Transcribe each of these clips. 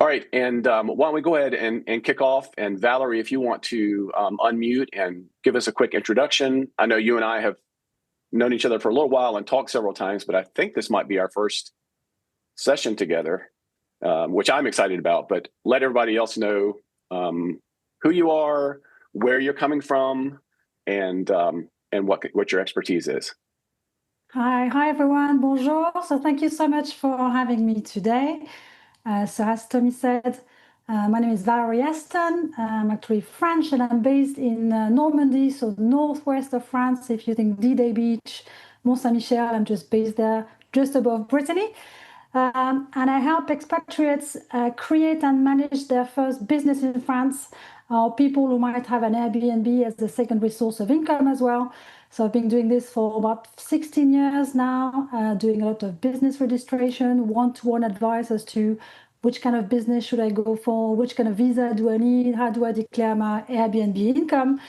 All right, and why don't we go ahead and kick off? And Valerie, if you want to unmute and give us a quick introduction. I know you and I have known each other for a little while and talked several times, but I think this might be our first session together, which I'm excited about. But let everybody else know who you are, where you're coming from, and what your expertise is. Hi everyone, bonjour. So thank you so much for having me today. So as Tommy said, my name is Valerie Aston. I'm actually French and I'm based in Normandy, so northwest of France. If you think D-Day Beach, Mont Saint-Michel, I'm just based there, just above Brittany. And I help expatriates create and manage their first business in France, or people who might have an Airbnb as a secondary source of income as well. So I've been doing this for about 16 years now, doing a lot of business registration, one-to-one advice as to which kind of business should I go for, which kind of visa do I need, how do I declare my Airbnb income.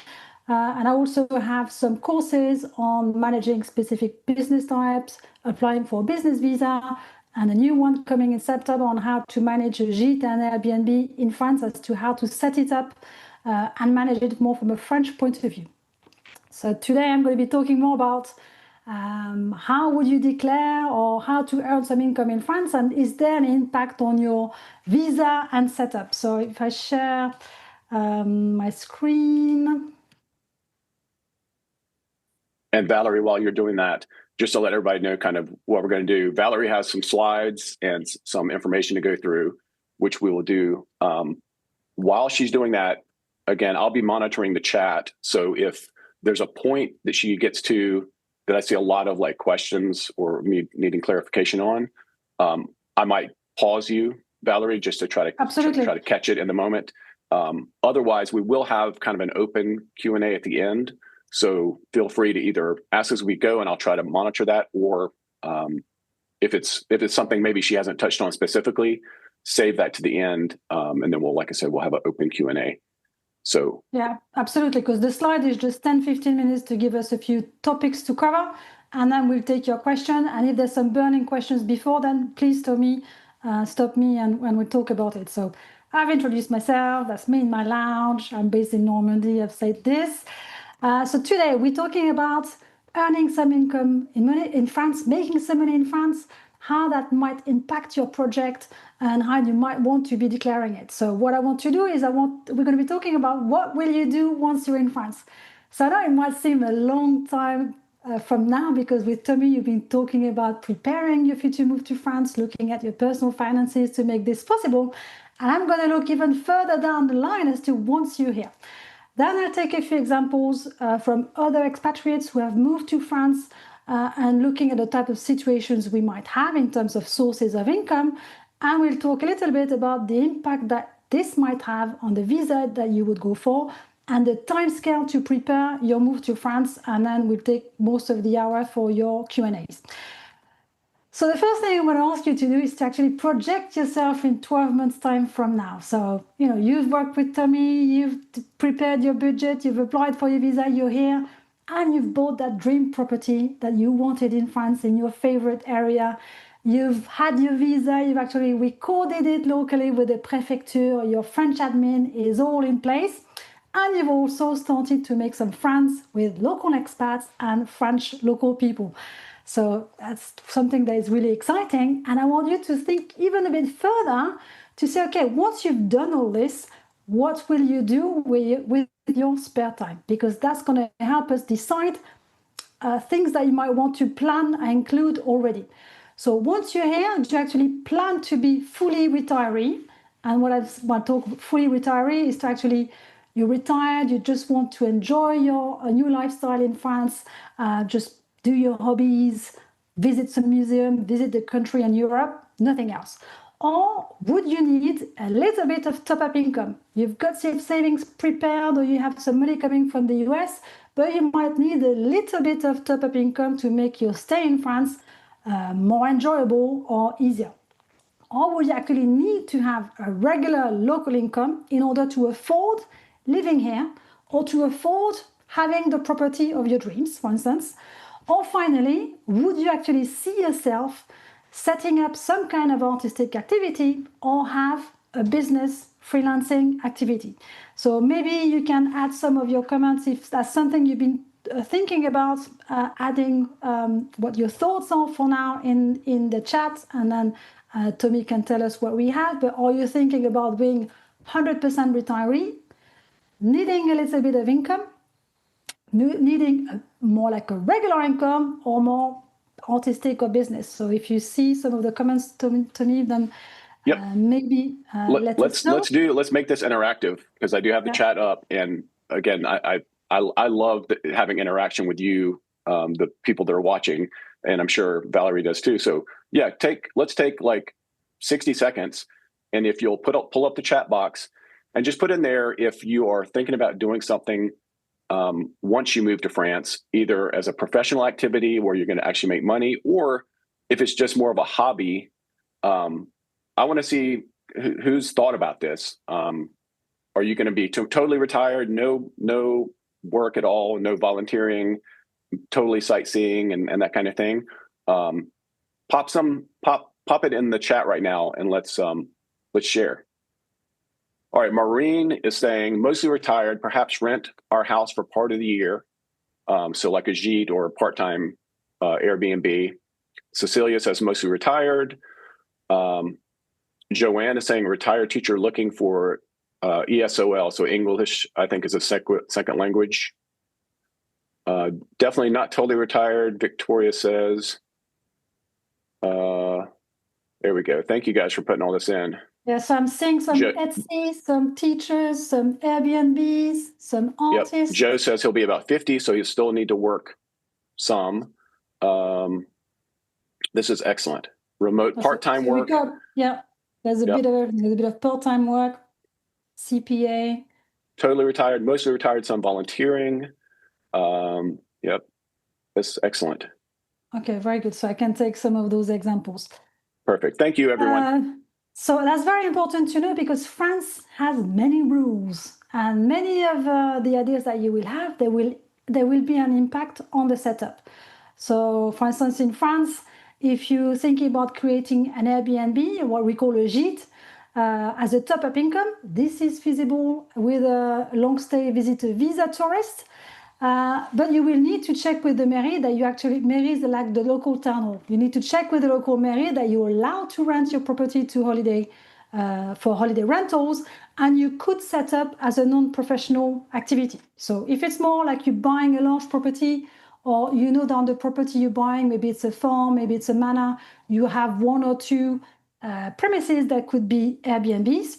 And I also have some courses on managing specific business types, applying for a business visa, and a new one coming in September on how to manage a gîte and Airbnb in France as to how to set it up and manage it more from a French point of view. So today I'm going to be talking more about how would you declare or how to earn some income in France, and is there an impact on your visa and setup. So if I share my screen. And Valerie, while you're doing that, just to let everybody know kind of what we're going to do, Valerie has some slides and some information to go through, which we will do. While she's doing that, again, I'll be monitoring the chat. So if there's a point that she gets to that I see a lot of like questions or me needing clarification on, I might pause you, Valerie, just to try to catch it in the moment. Otherwise, we will have kind of an open Q&A at the end. So feel free to either ask as we go and I'll try to monitor that, or if it's something maybe she hasn't touched on specifically, save that to the end. And then we'll, like I said, we'll have an open Q&A. So yeah, absolutely, because the slide is just 10-15 minutes to give us a few topics to cover, and then we'll take your question. And if there's some burning questions before then, please stop me and we'll talk about it. So I've introduced myself. That's me in my lounge. I'm based in Normandy. I've said this. So today we're talking about earning some income in France, making some money in France, how that might impact your project and how you might want to be declaring it. So what I want to do is we're going to be talking about what will you do once you're in France. So I know it might seem a long time from now, because with Tommy, you've been talking about preparing your future move to France, looking at your personal finances to make this possible. And I'm going to look even further down the line as to once you're here. Then I'll take a few examples from other expatriates who have moved to France and looking at the type of situations we might have in terms of sources of income. And we'll talk a little bit about the impact that this might have on the visa that you would go for and the timescale to prepare your move to France. And then we'll take most of the hour for your Q&As. So the first thing I want to ask you to do is to actually project yourself in 12 months' time from now. So, you've worked with Tommy, you've prepared your budget, you've applied for your visa, you're here, and you've bought that dream property that you wanted in France in your favorite area. You've had your visa, you've actually recorded it locally with the prefecture, your French admin is all in place. And you've also started to make some friends with local expats and French local people. So that's something that is really exciting. And I want you to think even a bit further to say, okay, once you've done all this, what will you do with your spare time? Because that's going to help us decide things that you might want to plan and include already. So once you're here, do you actually plan to be fully retiree? And what I want to talk fully retiree is to actually, you're retired, you just want to enjoy a new lifestyle in France, just do your hobbies, visit some museum, visit the country and Europe, nothing else. Or would you need a little bit of top-up income? You've got savings prepared, or you have some money coming from the US, but you might need a little bit of top-up income to make your stay in France more enjoyable or easier. Or would you actually need to have a regular local income in order to afford living here, or to afford having the property of your dreams, for instance? Or finally, would you actually see yourself setting up some kind of artistic activity or have a business freelancing activity. So maybe you can add some of your comments if that's something you've been thinking about, adding what your thoughts are for now in the chat, and then Tommy can tell us what we have. But are you thinking about being 100% retiree, needing a little bit of income, needing more like a regular income, or more artistic or business? So if you see some of the comments, Tommy, then maybe let us know. Let's make this interactive, because I do have the chat up, and again, I love having interaction with you, the people that are watching, and I'm sure Valerie does too. So yeah, let's take like 60 seconds, and if you'll pull up the chat box and just put in there if you are thinking about doing something once you move to France, either as a professional activity where you're going to actually make money, or if it's just more of a hobby. I want to see who's thought about this. Are you going to be totally retired, no work at all, no volunteering, totally sightseeing and that kind of thing? Pop it in the chat right now, and let's share. All right, Maureen is saying mostly retired, perhaps rent our house for part of the year, so like a gîte or a part-time Airbnb. Cecilia says mostly retired. Joanne is saying retired teacher looking for ESOL, so English, I think, is a second language. Definitely not totally retired, Victoria says. There we go. Thank you guys for putting all this in. Yeah, so I'm seeing some Etsy, some teachers, some Airbnbs, some artists. Yep. Joe says he'll be about 50, so you still need to work some. This is excellent. Remote part-time work. There's a bit of part-time work, CPA. Totally retired, mostly retired, some volunteering. Yep, that's excellent. Okay, very good. So I can take some of those examples. Perfect. Thank you, everyone. So that's very important to know, because France has many rules, and many of the ideas that you will have, there will be an impact on the setup. So, for instance, in France, if you're thinking about creating an Airbnb, what we call a gîte, as a top-up income, this is feasible with a long-stay visitor visa tourist. But you will need to check with the mairie that mairie is like the local town hall. You need to check with the local mairie that you're allowed to rent your property to for holiday rentals, and you could set up as a non-professional activity. So if it's more like you're buying a large property, or down the property you're buying, maybe it's a farm, maybe it's a manor, you have one or two premises that could be Airbnbs,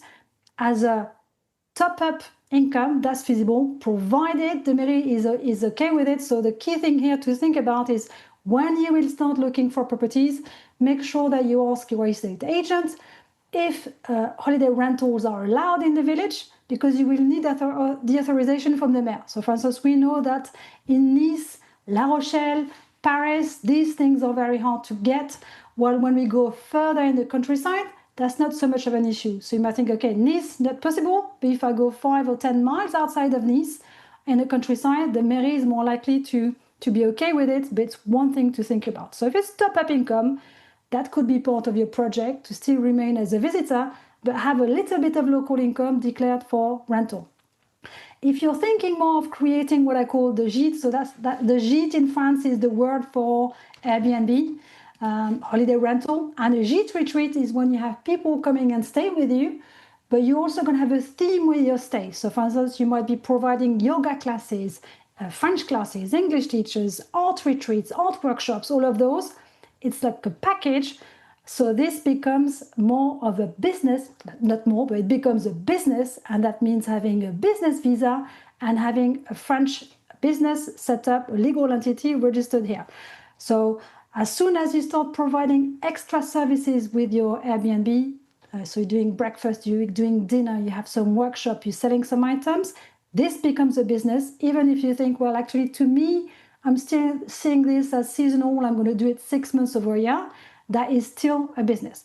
as a top-up income, that's feasible, provided the mairie is okay with it. So the key thing here to think about is, when you will start looking for properties, make sure that you ask your estate agent if holiday rentals are allowed in the village, because you will need the authorization from the mayor. So for instance, we know that in Nice, La Rochelle, Paris, these things are very hard to get, while when we go further in the countryside, that's not so much of an issue. So you might think, okay, Nice, not possible, but if I go 5 or 10 miles outside of Nice in the countryside, the mairie is more likely to be okay with it, but it's one thing to think about. So if it's top-up income, that could be part of your project to still remain as a visitor, but have a little bit of local income declared for rental. If you're thinking more of creating what I call the gîte, so the gîte in France is the word for Airbnb, holiday rental, and a gîte retreat is when you have people coming and stay with you, but you're also going to have a theme with your stay. So for instance, you might be providing yoga classes, French classes, English teachers, art retreats, art workshops, all of those. It's like a package. So this becomes more of a business, not more, but it becomes a business, and that means having a business visa and having a French business set up, a legal entity registered here. So as soon as you start providing extra services with your Airbnb, so you're doing breakfast, you're doing dinner, you have some workshop, you're selling some items, this becomes a business, even if you think, well, actually, to me, I'm still seeing this as seasonal, I'm going to do it 6 months over a year. That is still a business.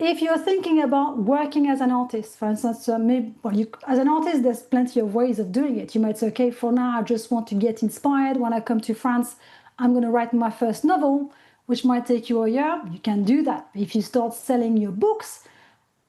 If you're thinking about working as an artist, for instance, as an artist, there's plenty of ways of doing it. You might say, okay, for now, I just want to get inspired. When I come to France, I'm going to write my first novel, which might take you a year. You can do that. If you start selling your books,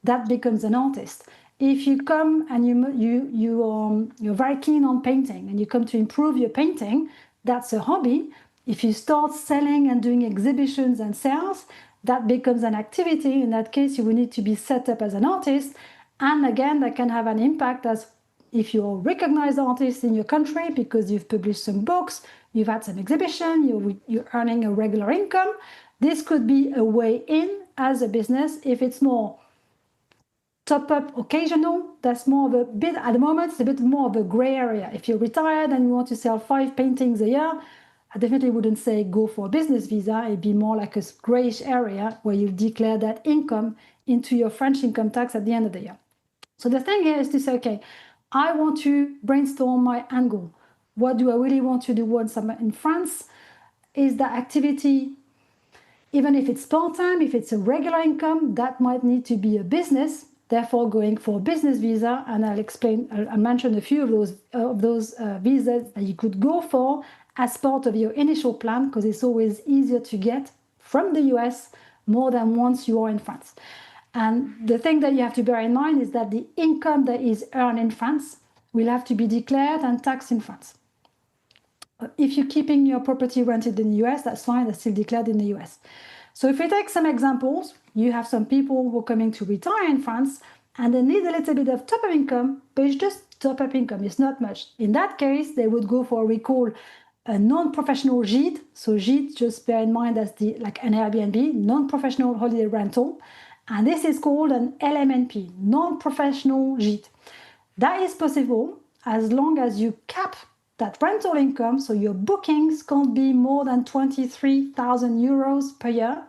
that becomes an artist. If you come and you're very keen on painting and you come to improve your painting, that's a hobby. If you start selling and doing exhibitions and sales, that becomes an activity. In that case, you will need to be set up as an artist. And again, that can have an impact as if you're a recognized artist in your country because you've published some books, you've had some exhibition, you're earning a regular income. This could be a way in as a business. If it's more top up occasional, that's more of a bit, at the moment, it's a bit more of a gray area. If you're retired and you want to sell 5 paintings a year, I definitely wouldn't say go for a business visa. It'd be more like a grayish area where you declare that income into your French income tax at the end of the year. So the thing here is to say, okay, I want to brainstorm my end goal. What do I really want to do once I'm in France? Is that activity, even if it's part-time, if it's a regular income, that might need to be a business, therefore going for a business visa. And I'll mention a few of those visas that you could go for as part of your initial plan, because it's always easier to get from the US more than once you are in France. And the thing that you have to bear in mind is that the income that is earned in France will have to be declared and taxed in France. If you're keeping your property rented in the US, that's fine, that's still declared in the US. So if we take some examples, you have some people who are coming to retire in France and they need a little bit of top-up income, but it's just top-up income, it's not much. In that case, they would go for what we call a non-professional gîte. So gîte, just bear in mind, that's like an Airbnb, non-professional holiday rental. And this is called an LMNP, non-professional gîte. That is possible as long as you cap that rental income, so your bookings can't be more than 23,000 euros per year.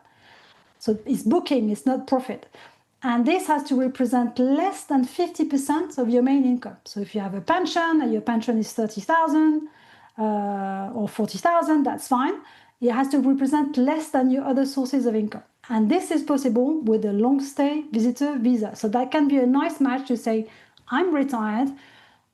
So it's booking, it's not profit. And this has to represent less than 50% of your main income. So if you have a pension and your pension is 30,000 or 40,000, that's fine. It has to represent less than your other sources of income. And this is possible with a long stay visitor visa. So that can be a nice match to say, I'm retired,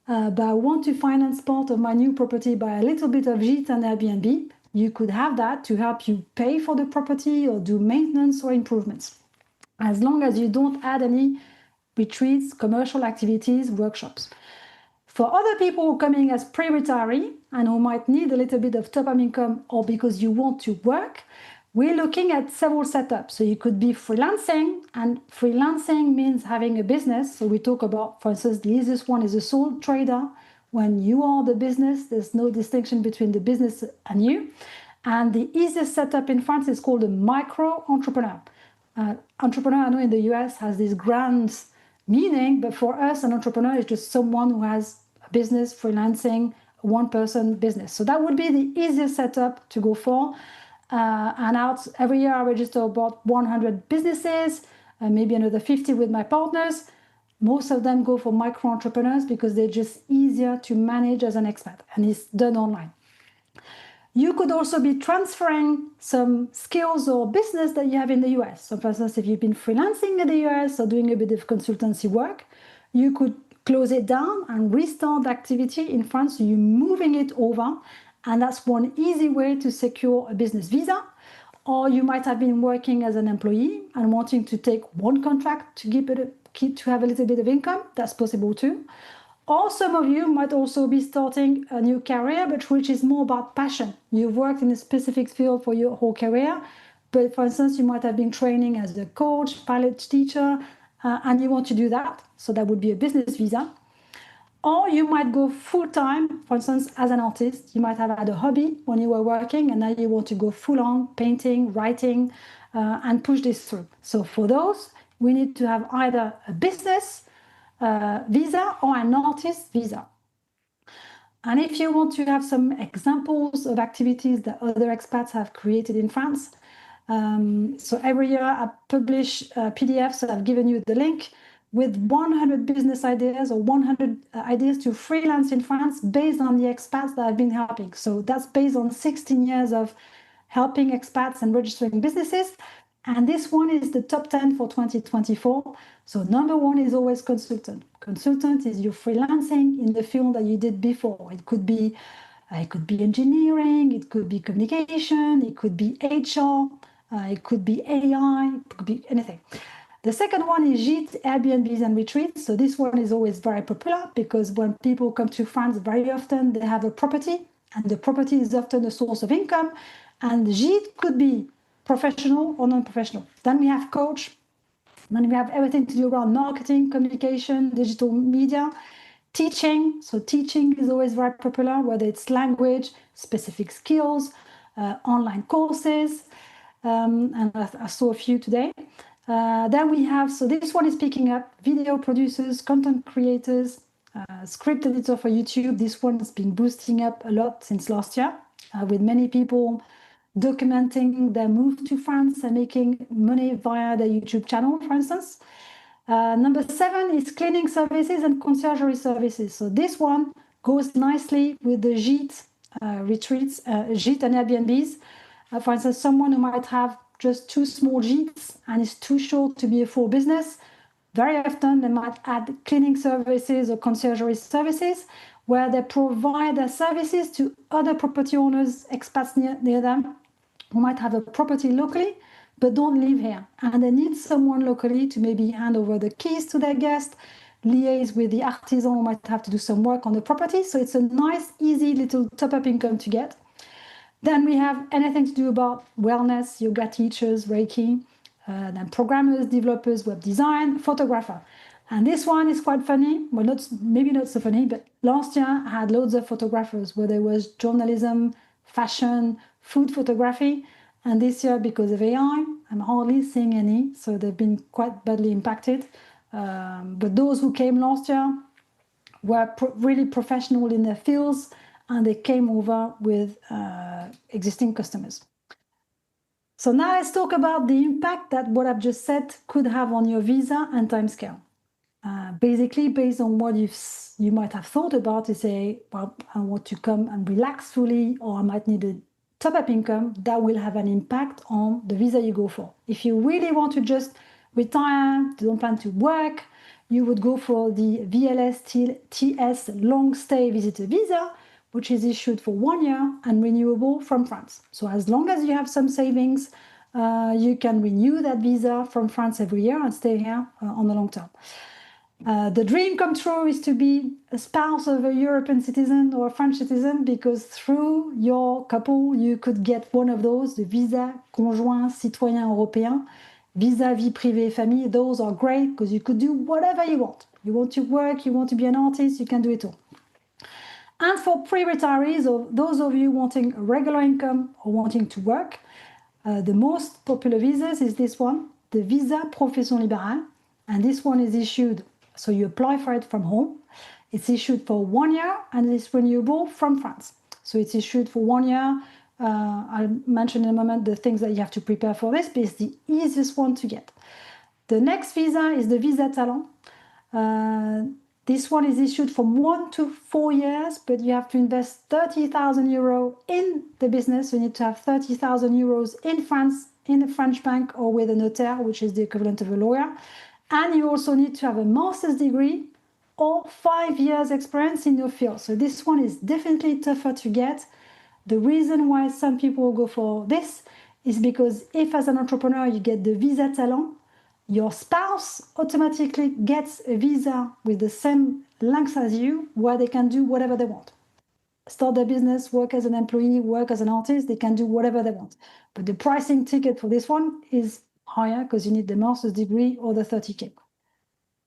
but I want to finance part of my new property by a little bit of gîte and Airbnb. You could have that to help you pay for the property or do maintenance or improvements, as long as you don't add any retreats, commercial activities, workshops. For other people who are coming as pre-retiree and who might need a little bit of top-up income or because you want to work, we're looking at several setups. So you could be freelancing, and freelancing means having a business. So we talk about, for instance, the easiest one is a sole trader. When you are the business, there's no distinction between the business and you. And the easiest setup in France is called a micro-entrepreneur. Entrepreneur, I know in the US, has this grand meaning, but for us, an entrepreneur is just someone who has a business, freelancing, one-person business. So that would be the easiest setup to go for. And every year I register about 100 businesses, maybe another 50 with my partners. Most of them go for micro-entrepreneurs because they're just easier to manage as an expat, and it's done online. You could also be transferring some skills or business that you have in the US. So for instance, if you've been freelancing in the US or doing a bit of consultancy work, you could close it down and restart the activity in France. So you're moving it over, and that's one easy way to secure a business visa. Or you might have been working as an employee and wanting to take one contract to have a little bit of income. That's possible too. Or some of you might also be starting a new career, but which is more about passion. You've worked in a specific field for your whole career, but for instance, you might have been training as a coach, pilot, teacher, and you want to do that. So that would be a business visa. Or you might go full-time, for instance, as an artist. You might have had a hobby when you were working, and now you want to go full-on painting, writing, and push this through. So for those, we need to have either a business visa or an artist visa. And if you want to have some examples of activities that other expats have created in France, so every year I publish PDFs, so I've given you the link, with 100 business ideas or 100 ideas to freelance in France based on the expats that I've been helping. So that's based on 16 years of helping expats and registering businesses. And this one is the top 10 for 2024. So number one is always consultant. Consultant is your freelancing in the field that you did before. It could be engineering, it could be communication, it could be HR, it could be AI, it could be anything. The second one is gîtes, Airbnbs, and retreats. So this one is always very popular because when people come to France, very often they have a property, and the property is often a source of income. And gîte could be professional or non-professional. Then we have coach. Then we have everything to do around marketing, communication, digital media, teaching. So teaching is always very popular, whether it's language, specific skills, online courses. And I saw a few today. Then we have, so this one is picking up video producers, content creators, script editor for YouTube. This one has been boosting up a lot since last year, with many people documenting their move to France and making money via their YouTube channel, for instance. Number 7 is cleaning services and conciergerie services. So this one goes nicely with the gîtes, retreats, gîtes and Airbnbs. For instance, someone who might have just 2 small gîtes and is too short to be a full business, very often they might add cleaning services or conciergerie services where they provide their services to other property owners, expats near them, who might have a property locally but don't live here. And they need someone locally to maybe hand over the keys to their guest, liaise with the artisan who might have to do some work on the property. So it's a nice, easy little top-up income to get. Then we have anything to do about wellness, yoga teachers, Reiki, then programmers, developers, web design, photographer. And this one is quite funny. Well, maybe not so funny, but last year I had loads of photographers where there was journalism, fashion, food photography. And this year, because of AI, I'm hardly seeing any. So they've been quite badly impacted. But those who came last year were really professional in their fields, and they came over with existing customers. So now let's talk about the impact that what I've just said could have on your visa and timescale. Basically, based on what you might have thought about, you say, well, I want to come and relax fully, or I might need a top-up income, that will have an impact on the visa you go for. If you really want to just retire, don't plan to work, you would go for the VLS-TS long stay visitor visa, which is issued for 1 year and renewable from France. So as long as you have some savings, you can renew that visa from France every year and stay here on the long term. The dream come true is to be a spouse of a European citizen or a French citizen, because through your couple, you could get one of those, the visa conjoint citoyen européen, visa vie privée famille. Those are great because you could do whatever you want. You want to work, you want to be an artist, you can do it all. And for pre-retirees, or those of you wanting a regular income or wanting to work, the most popular visas is this one, the Visa Profession Libérale. And this one is issued, so you apply for it from home. It's issued for 1 year and it's renewable from France. So it's issued for 1 year. I'll mention in a moment the things that you have to prepare for this, but it's the easiest one to get. The next visa is the Visa Talent. This one is issued from 1 to 4 years, but you have to invest 30,000 euros in the business. You need to have 30,000 euros in France, in a French bank, or with a notaire, which is the equivalent of a lawyer. And you also need to have a master's degree or 5 years experience in your field. So this one is definitely tougher to get. The reason why some people go for this is because if as an entrepreneur you get the Visa Talent, your spouse automatically gets a visa with the same length as you, where they can do whatever they want. Start their business, work as an employee, work as an artist, they can do whatever they want. But the pricing ticket for this one is higher because you need the master's degree or the 30K.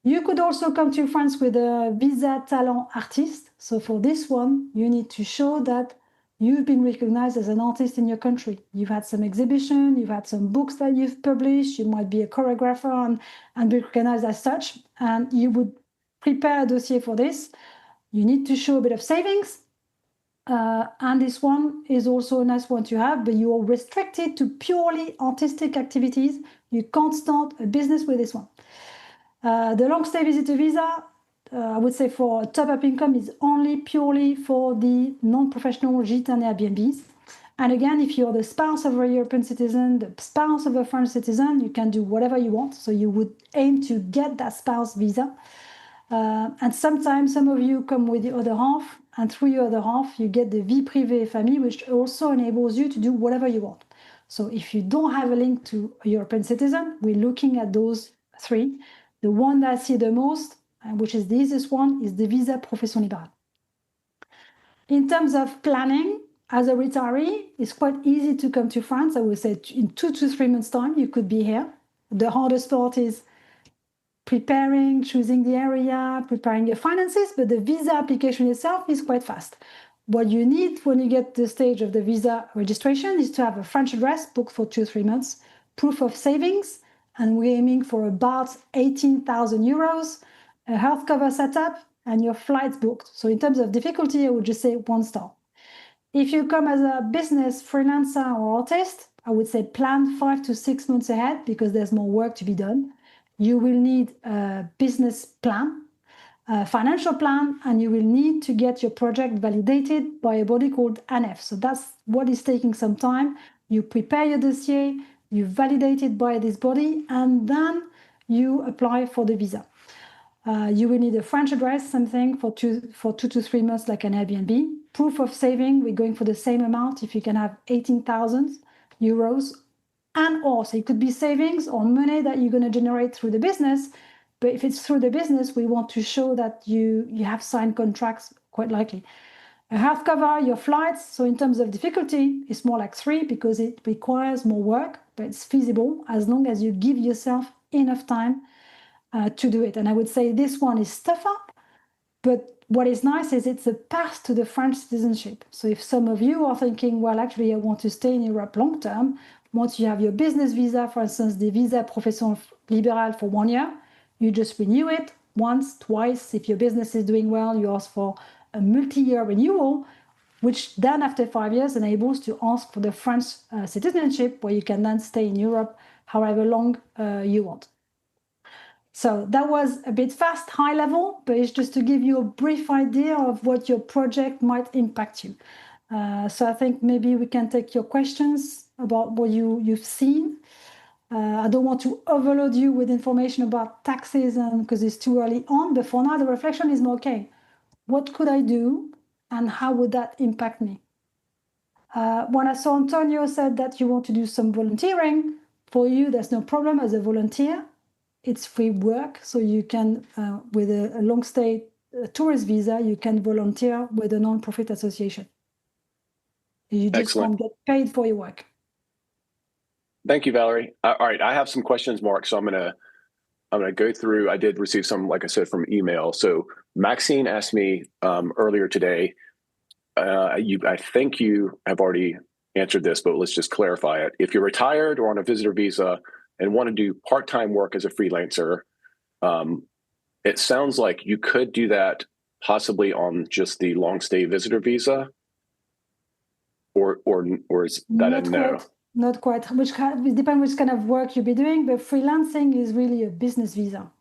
You could also come to France with a Visa Talent Artiste. So for this one, you need to show that you've been recognized as an artist in your country. You've had some exhibition, you've had some books that you've published, you might be a choreographer and be recognized as such, and you would prepare a dossier for this. You need to show a bit of savings, and this one is also a nice one to have, but you are restricted to purely artistic activities. You can't start a business with this one. The long stay visitor visa, I would say for top-up income, is only purely for the non-professional gîtes and Airbnbs. And again, if you're the spouse of a European citizen, the spouse of a French citizen, you can do whatever you want. So you would aim to get that spouse visa. And sometimes some of you come with the other half, and through your other half, you get the vie privée famille, which also enables you to do whatever you want. So if you don't have a link to a European citizen, we're looking at those three. The one that I see the most, which is the easiest one, is the Visa Profession Libérale. In terms of planning, as a retiree, it's quite easy to come to France. I would say in 2 to 3 months' time, you could be here. The hardest part is preparing, choosing the area, preparing your finances, but the visa application itself is quite fast. What you need when you get to the stage of the visa registration is to have a French address booked for 2 or 3 months, proof of savings, and we're aiming for about 18,000 euros, a health cover setup, and your flights booked. So in terms of difficulty, I would just say 1 star. If you come as a business freelancer or artist, I would say plan 5 to 6 months ahead because there's more work to be done. You will need a business plan, a financial plan, and you will need to get your project validated by a body called ANEF. So that's what is taking some time. You prepare your dossier, you validate it by this body, and then you apply for the visa. You will need a French address, something for 2 to 3 months, like an Airbnb. Proof of saving, we're going for the same amount. If you can have 18,000 euros, and also it could be savings or money that you're going to generate through the business. But if it's through the business, we want to show that you have signed contracts, quite likely. A health cover, your flights. So in terms of difficulty, it's more like 3 because it requires more work, but it's feasible as long as you give yourself enough time to do it. And I would say this one is tougher, but what is nice is it's a path to the French citizenship. So if some of you are thinking, well, actually, I want to stay in Europe long term, once you have your business visa, for instance, the Visa Profession Libérale for 1 year, you just renew it once, twice. If your business is doing well, you ask for a multi-year renewal, which then after 5 years enables to ask for the French citizenship, where you can then stay in Europe however long you want. So that was a bit fast, high level, but it's just to give you a brief idea of what your project might impact you. So I think maybe we can take your questions about what you've seen. I don't want to overload you with information about taxes because it's too early on, but for now the reflection is more, okay, what could I do and how would that impact me? When I saw Antonio said that you want to do some volunteering, for you there's no problem as a volunteer. It's free work, so you can, with a long stay tourist visa, you can volunteer with a non-profit association. You just Excellent. can't get paid for your work. Thank you, Valerie. All right, I have some questions, Mark. So I'm gonna go through. I did receive some, like I said, from email. So Maxine asked me earlier today. I think you have already answered this, but let's just clarify it. If you're retired or on a visitor visa and want to do part-time work as a freelancer, it sounds like you could do that possibly on just the long stay visitor visa, or is that a no? Not quite. It depends which kind of work you'll be doing, but freelancing is really a business visa.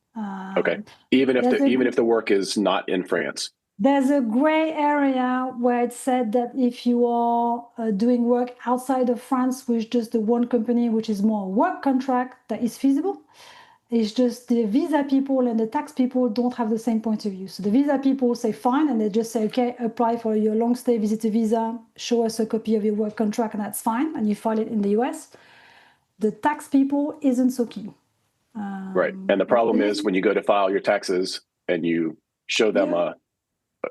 Okay, even if the work is not in France. There's a gray area where it said that if you are doing work outside of France with just the one company, which is more a work contract, that is feasible. It's just the visa people and the tax people don't have the same point of view. So the visa people say fine, and they just say, okay, apply for your long stay visitor visa, show us a copy of your work contract, and that's fine, and you file it in the US. The tax people isn't so keen. Right, and the problem is when you go to file your taxes and you show them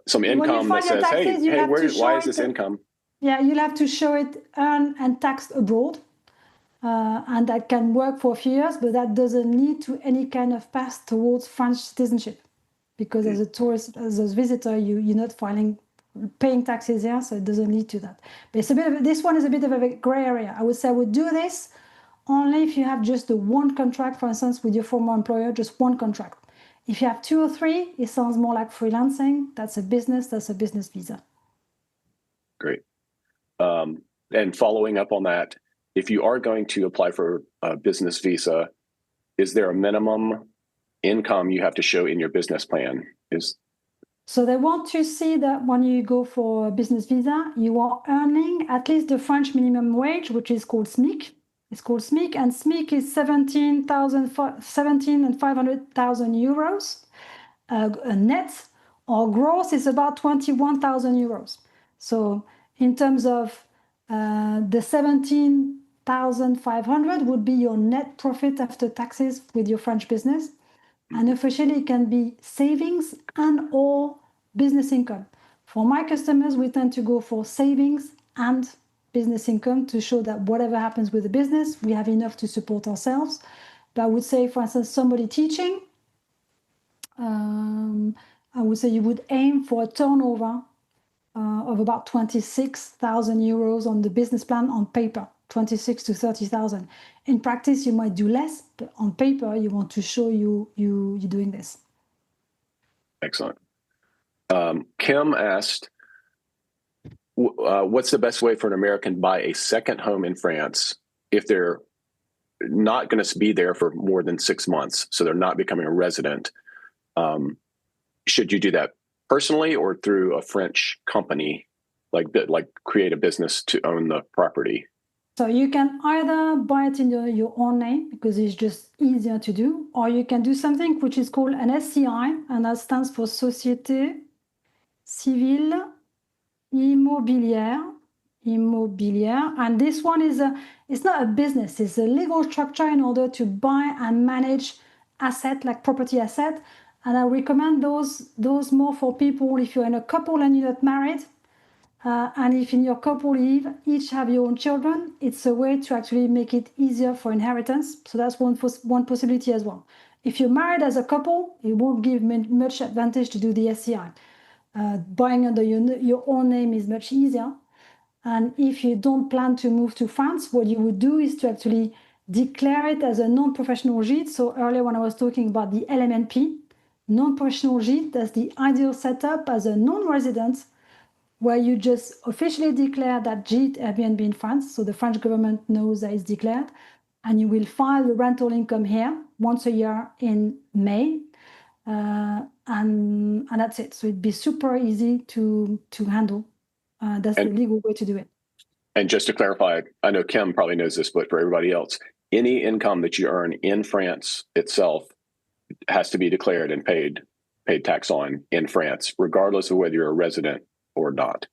some income that says, taxes, hey, why is this income? Yeah, you'll have to show it earned and taxed abroad. And that can work for a few years, but that doesn't lead to any kind of path towards French citizenship. Because as a tourist, as a visitor, you're not paying taxes here, so it doesn't lead to that. But this one is a bit of a gray area. I would say I would do this only if you have just the one contract, for instance, with your former employer, just one contract. If you have 2 or 3, it sounds more like freelancing. That's a business visa. Great. And following up on that, if you are going to apply for a business visa, is there a minimum income you have to show in your business plan? So they want to see that when you go for a business visa, you are earning at least the French minimum wage, which is called SMIC. It's called SMIC, and SMIC is 17 and 500,000 euros net, or gross is about 21,000 euros. So in terms of the 17 6,500 would be your net profit after taxes with your French business. And officially it can be savings and or business income. For my customers, we tend to go for savings and business income to show that whatever happens with the business, we have enough to support ourselves. But I would say, for instance, somebody teaching, I would say you would aim for a turnover of about 26,000 euros on the business plan on paper, 26 to 30,000. In practice, you might do less, but on paper, you want to show you're doing this. Excellent. Kim asked, what's the best way for an American to buy a second home in France if they're not going to be there for more than 6 months, so they're not becoming a resident? Should you do that personally or through a French company, like create a business to own the property? So you can either buy it in your own name because it's just easier to do, or you can do something which is called an SCI, and that stands for Société Civile Immobilière. And this one it's not a business, it's a legal structure in order to buy and manage asset like property asset. And I recommend those more for people if you're in a couple and you're not married. And if in your couple you each have your own children, it's a way to actually make it easier for inheritance. So that's one possibility as well. If you're married as a couple, it won't give much advantage to do the SCI. Buying under your own name is much easier. And if you don't plan to move to France, what you would do is to actually declare it as a non-professional gîte. So earlier when I was talking about the LMNP, non-professional gîte, that's the ideal setup as a non-resident, where you just officially declare that gîte Airbnb in France, so the French government knows that it's declared, and you will file the rental income here once a year in May, and that's it. So it'd be super easy to handle. That's the legal way to do it. And just to clarify, I know Kim probably knows this, but for everybody else, any income that you earn in France itself has to be declared and paid tax on in France, regardless of whether you're a resident or not.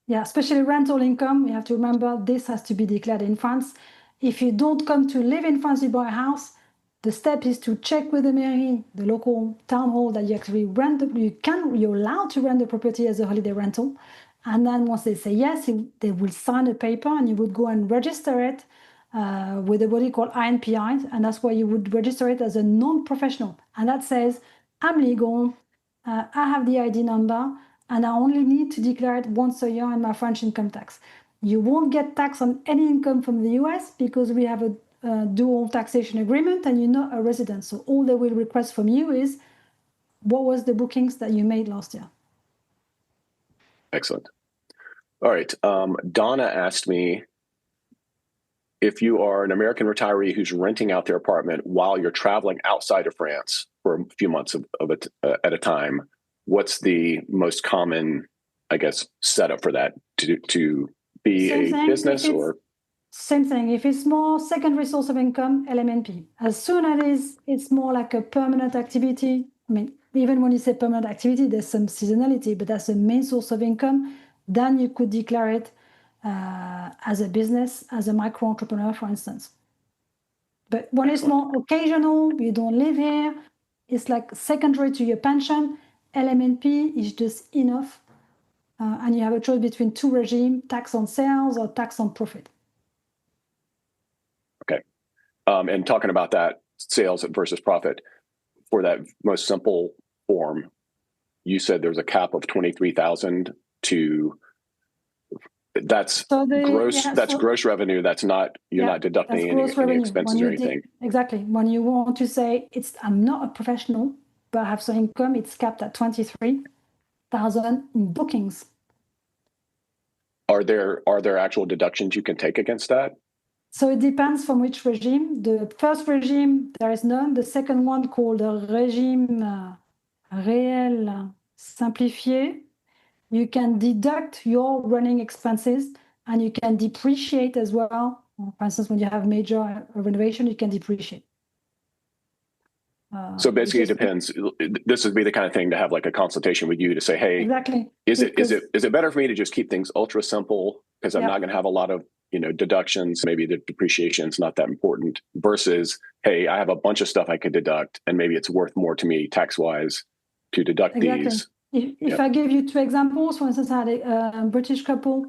Yeah, especially rental income. You have to remember this has to be declared in France. If you don't come to live in France, you buy a house, the step is to check with the mairie, the local town hall, that you actually you're allowed to rent the property as a holiday rental. And then once they say yes, they will sign a paper and you would go and register it with a body called INPI. And that's why you would register it as a non-professional. And that says, I'm legal, I have the ID number, and I only need to declare it once a year in my French income tax. You won't get tax on any income from the US because we have a dual taxation agreement and you're not a resident. So all they will request from you is, what was the bookings that you made last year? Excellent. All right. Donna asked me, if you are an American retiree who's renting out their apartment while you're traveling outside of France for a few months of it at a time, what's the most common, I guess, setup for that to be a business or? Same thing. If it's more secondary source of income, LMNP. As soon as it's more like a permanent activity, I mean, even when you say permanent activity, there's some seasonality, but that's the main source of income, then you could declare it as a business, as a micro entrepreneur, for instance. But when it's more occasional, you don't live here, it's like secondary to your pension, LMNP is just enough. And you have a choice between two regimes, tax on sales or tax on profit. Okay. And talking about that, sales versus profit, for that most simple form, you said there's a cap of 23,000 to, that's gross revenue. That's not, you're not deducting any expenses or anything. Exactly. When you want to say, I'm not a professional, but I have some income, it's capped at 23,000 in bookings. Are there actual deductions you can take against that? So it depends from which regime. The first regime, there is none. The second one, called the régime réel simplifié, you can deduct your running expenses and you can depreciate as well. For instance, when you have major renovation, you can depreciate. So basically, it depends. This would be the kind of thing to have like a consultation with you to say, hey, exactly. Is it better for me to just keep things ultra simple because I'm not going to have a lot of deductions, maybe the depreciation is not that important, versus, hey, I have a bunch of stuff I could deduct and maybe it's worth more to me tax wise to deduct these. If I give you two examples, for instance, I had a British couple,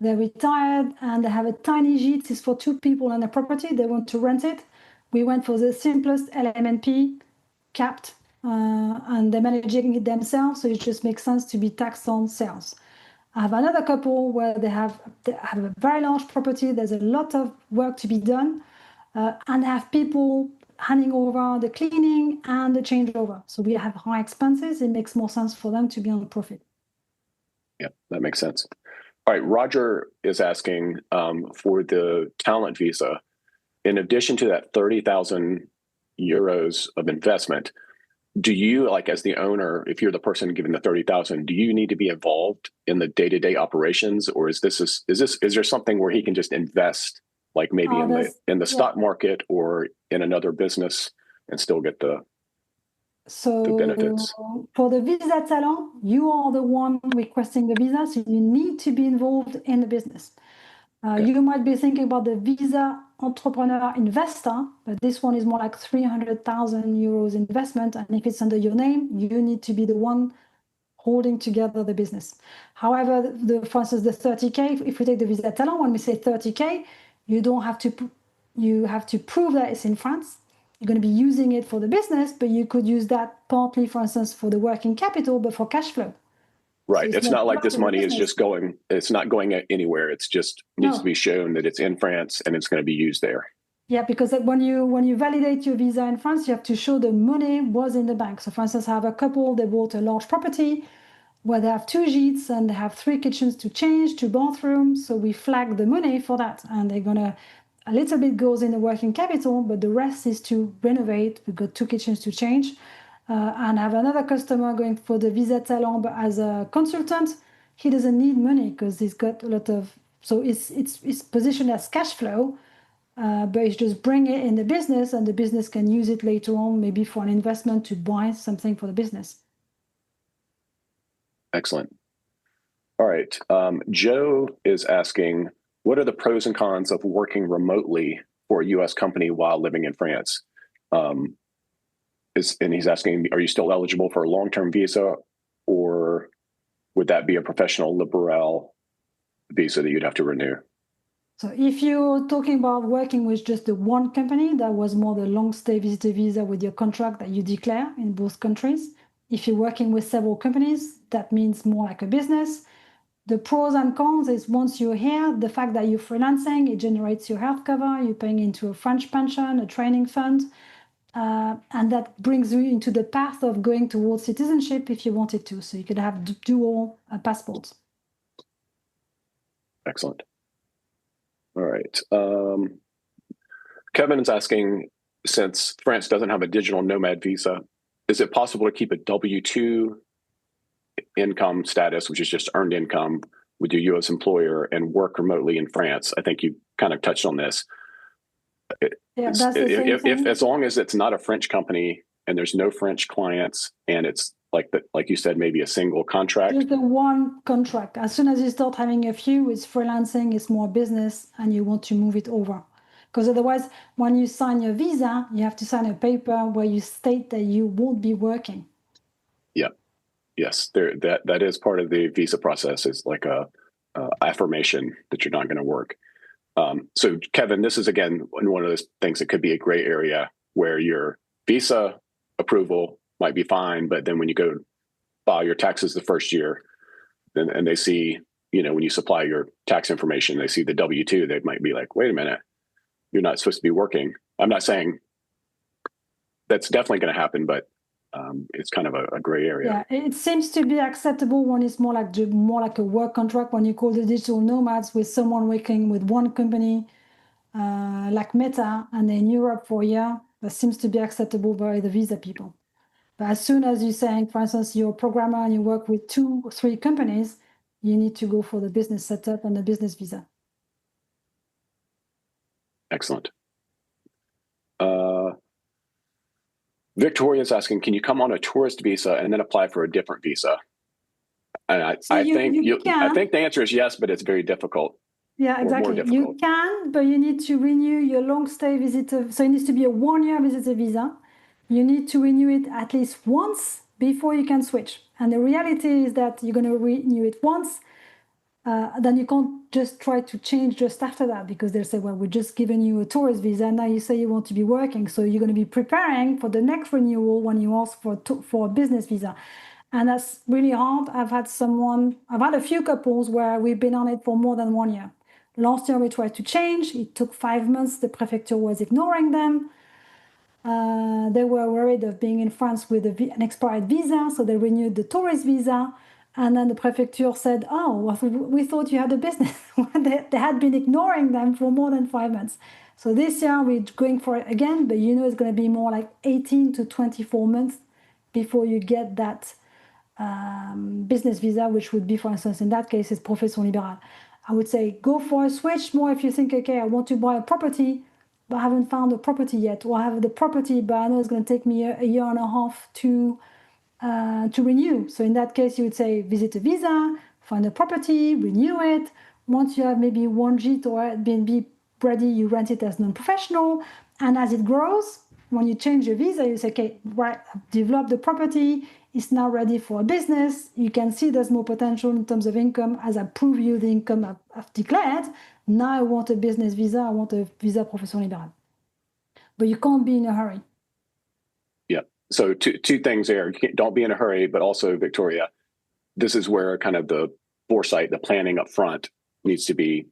they're retired and they have a tiny JIT. It's for two people on a property. They want to rent it. We went for the simplest LMNP, capped, and they're managing it themselves. So it just makes sense to be taxed on sales. I have another couple where they have a very large property. There's a lot of work to be done, and they have people handing over the cleaning and the changeover. So we have high expenses. It makes more sense for them to be on profit. Yeah, that makes sense. All right, Roger is asking for the talent visa, in addition to that 30,000 euros of investment, do you, like as the owner, if you're the person giving the 30,000, do you need to be involved in the day-to-day operations, or is there something where he can just invest, like maybe in the stock market or in another business and still get the benefits? For the visa talent, you are the one requesting the visa, so you need to be involved in the business. You might be thinking about the visa entrepreneur investor, but this one is more like 300,000 euros investment. And if it's under your name, you need to be the one holding together the business. However, for instance, the 30K, if we take the visa talent, when we say 30K, you have to prove that it's in France. You're going to be using it for the business, but you could use that partly, for instance, for the working capital, but for cash flow. Right. So it's not like this money is just going, it's not going anywhere. It's just needs to be shown that it's in France and it's going to be used there. Yeah, because when you validate your visa in France, you have to show the money was in the bank. So for instance, I have a couple, they bought a large property where they have 2 JITs and they have 3 kitchens to change, 2 bathrooms. So we flag the money for that. And they're going to, a little bit goes in the working capital, but the rest is to renovate. We've got 2 kitchens to change. And I have another customer going for the visa talent, but as a consultant, he doesn't need money because he's got a lot of, so it's positioned as cash flow, but it's just bring it in the business and the business can use it later on, maybe for an investment to buy something for the business. Excellent. All right. Joe is asking, what are the pros and cons of working remotely for a U.S. company while living in France? And he's asking, are you still eligible for a long-term visa, or would that be a professional liberal visa that you'd have to renew? So if you're talking about working with just the one company, that was more the long stay visitor visa with your contract that you declare in both countries. If you're working with several companies, that means more like a business. The pros and cons is once you're here, the fact that you're freelancing, it generates your health cover, you're paying into a French pension, a training fund. And that brings you into the path of going towards citizenship if you wanted to. So you could have dual passports. Excellent. All right. Kevin is asking, since France doesn't have a digital nomad visa, is it possible to keep a W-2 income status, which is just earned income, with your U.S. employer and work remotely in France? I think you kind of touched on this. Yeah, that's the same thing. As long as it's not a French company and there's no French clients and it's like you said, maybe a single contract. Just the one contract. As soon as you start having a few, it's freelancing, it's more business, and you want to move it over. Because otherwise, when you sign your visa, you have to sign a paper where you state that you won't be working. Yeah. Yes. That is part of the visa process. Is like a affirmation that you're not going to work. So Kevin, this is again one of those things that could be a gray area where your visa approval might be fine, but then when you go file your taxes the first year, and they see, when you supply your tax information, they see the W-2, they might be like, wait a minute, you're not supposed to be working. I'm not saying that's definitely going to happen, but it's kind of a gray area. Yeah, it seems to be acceptable when it's more like a work contract, when you call the digital nomads with someone working with one company like Meta and in Europe for a year. That seems to be acceptable by the visa people. But as soon as you're saying, for instance, you're a programmer and you work with 2 or 3 companies, you need to go for the business setup and the business visa. Excellent. Victoria is asking, can you come on a tourist visa and then apply for a different visa? And I think the answer is yes, but it's very difficult. Yeah, exactly. More You difficult. can, but you need to renew your long stay visitor. So it needs to be a 1-year visitor visa. You need to renew it at least once before you can switch. And the reality is that you're going to renew it once. Then you can't just try to change just after that, because they'll say, well, we're just giving you a tourist visa. Now you say you want to be working. So you're going to be preparing for the next renewal when you ask for a business visa. And that's really hard. I've had a few couples where we've been on it for more than 1 year. Last year we tried to change. It took 5 months. The prefecture was ignoring them. They were worried of being in France with an expired visa, so they renewed the tourist visa. And then the prefecture said, oh, well, we thought you had a business. They had been ignoring them for more than 5 months. So this year we're going for it again, but it's going to be more like 18 to 24 months before you get that business visa, which would be, for instance, in that case, is profession libérale. I would say go for a switch more if you think, okay, I want to buy a property, but I haven't found a property yet, or I have the property, but I know it's going to take me a year and a half to renew. So in that case, you would say visit a visa, find a property, renew it. Once you have maybe one JIT or Airbnb ready, you rent it as non-professional. And as it grows, when you change your visa, you say, okay, right, I've developed the property, it's now ready for a business. You can see there's more potential in terms of income as I prove you the income I've declared. Now I want a business visa, I want a visa profession libérale. But you can't be in a hurry. Yeah. So two things there. Don't be in a hurry, but also, Victoria, this is where kind of the foresight, the planning up front needs to be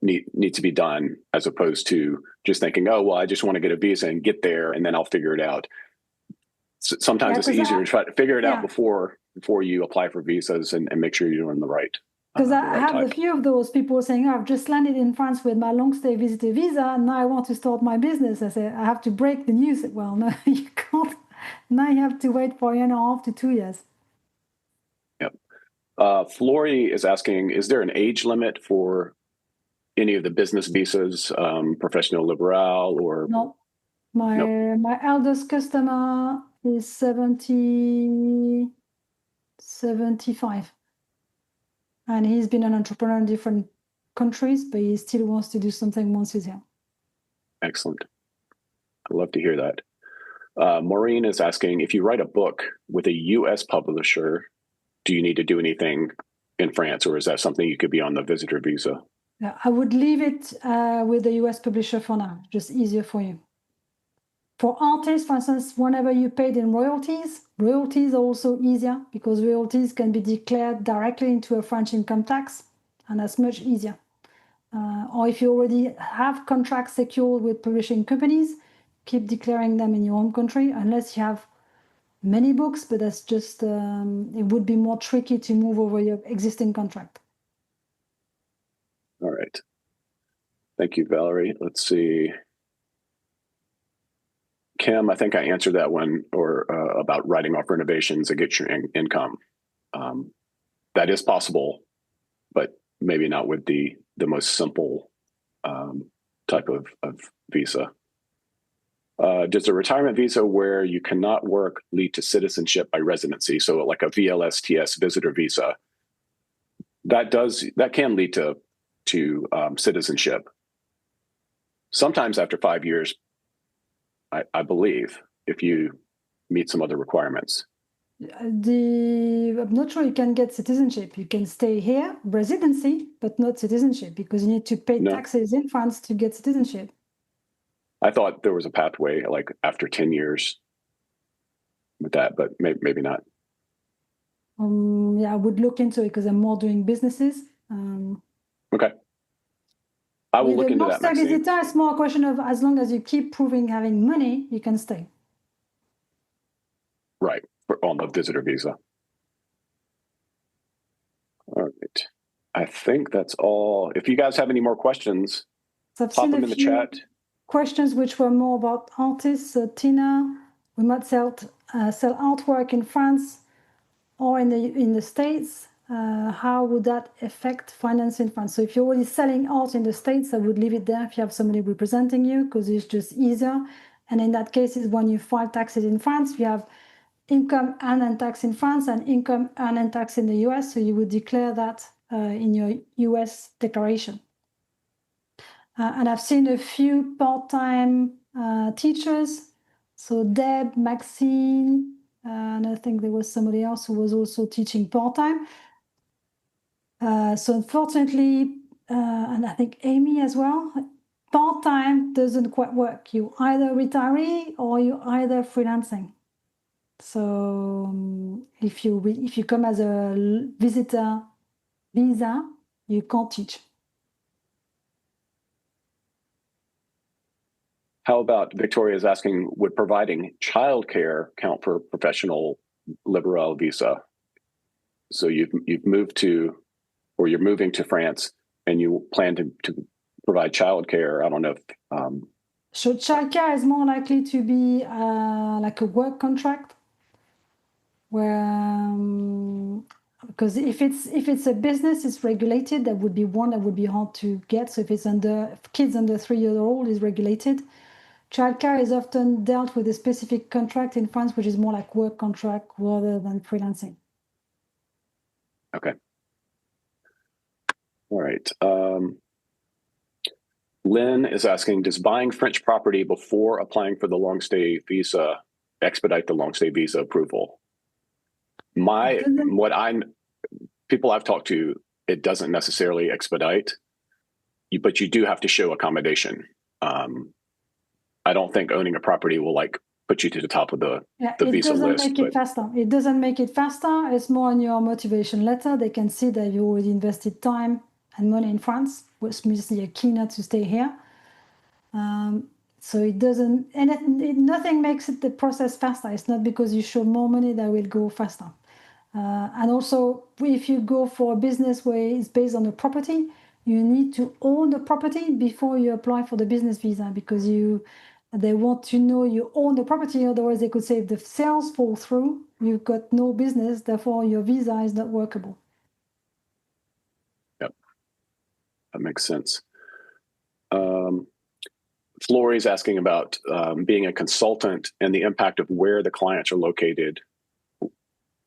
needs to be done, as opposed to just thinking, oh, well, I just want to get a visa and get there, and then I'll figure it out. Sometimes it's easier to try to figure it out before you apply for visas and make sure you're doing the right. Because I have a few of those people saying, oh, I've just landed in France with my long stay visitor visa, and now I want to start my business. I say, I have to break the news. Well, no, you can't. Now you have to wait for 1.5 to 2 years. Yep. Flory is asking, is there an age limit for any of the business visas, professional liberal or? No. My eldest customer is 75. And he's been an entrepreneur in different countries, but he still wants to do something once he's here. Excellent. I'd love to hear that. Maureen is asking, if you write a book with a U.S. publisher, do you need to do anything in France, or is that something you could be on the visitor visa? Yeah, I would leave it with the US publisher for now, just easier for you. For artists, for instance, whenever you paid in royalties are also easier, because royalties can be declared directly into a French income tax, and that's much easier. Or if you already have contracts secured with publishing companies, keep declaring them in your home country, unless you have many books, but that's just, it would be more tricky to move over your existing contract. All right. Thank you, Valerie. Let's see. Kim, I think I answered that one, or about writing off renovations to get your income. That is possible, but maybe not with the most simple type of visa. Does a retirement visa where you cannot work lead to citizenship by residency? So like a VLSTS visitor visa, that can lead to citizenship. Sometimes after 5 years, I believe, if you meet some other requirements. I'm not sure you can get citizenship. You can stay here, residency, but not citizenship, because you need to pay taxes in France to get citizenship. I thought there was a pathway, like after 10 years with that, but maybe not. Yeah, I would look into it, because I'm more doing businesses. Okay. I will look into that. Visitor, it's more a question of, as long as you keep proving having money, you can stay. Right, on the visitor visa. All right. I think that's all. If you guys have any more questions, pop them in the chat. Questions which were more about artists. Tina, we might sell artwork in France or in the States. How would that affect finance in France? So if you're already selling art in the States, I would leave it there if you have somebody representing you, because it's just easier. And in that case, is when you file taxes in France, you have income earned and tax in France and income earned and tax in the US. So you would declare that in your US declaration. And I've seen a few part-time teachers. So Deb, Maxine, and I think there was somebody else who was also teaching part-time. So unfortunately, and I think Amy as well, part-time doesn't quite work. You either retiree or you either freelancing. So if you come as a visitor visa, you can't teach. How about Victoria's asking, would providing childcare count for professional liberal visa? So you've moved to, or you're moving to France, and you plan to provide childcare. I don't know if. So childcare is more likely to be like a work contract, where because if it's a business, it's regulated. That would be one that would be hard to get. So if it's kids under 3 years old, is regulated. Childcare is often dealt with a specific contract in France, which is more like work contract rather than freelancing. Okay. All right. Lynn is asking, does buying French property before applying for the long stay visa expedite the long stay visa approval? People I've talked to, it doesn't necessarily expedite, but you do have to show accommodation. I don't think owning a property will put you to the top of the visa list. It doesn't make it faster. It's more on your motivation letter. They can see that you already invested time and money in France, which means you're keener to stay here. So it doesn't, and nothing makes the process faster. It's not because you show more money that will go faster. And also, if you go for a business where it's based on a property, you need to own the property before you apply for the business visa, because they want to know you own the property. Otherwise, they could say if the sales fall through, you've got no business, therefore your visa is not workable. Yep, that makes sense. Florie's asking about being a consultant and the impact of where the clients are located.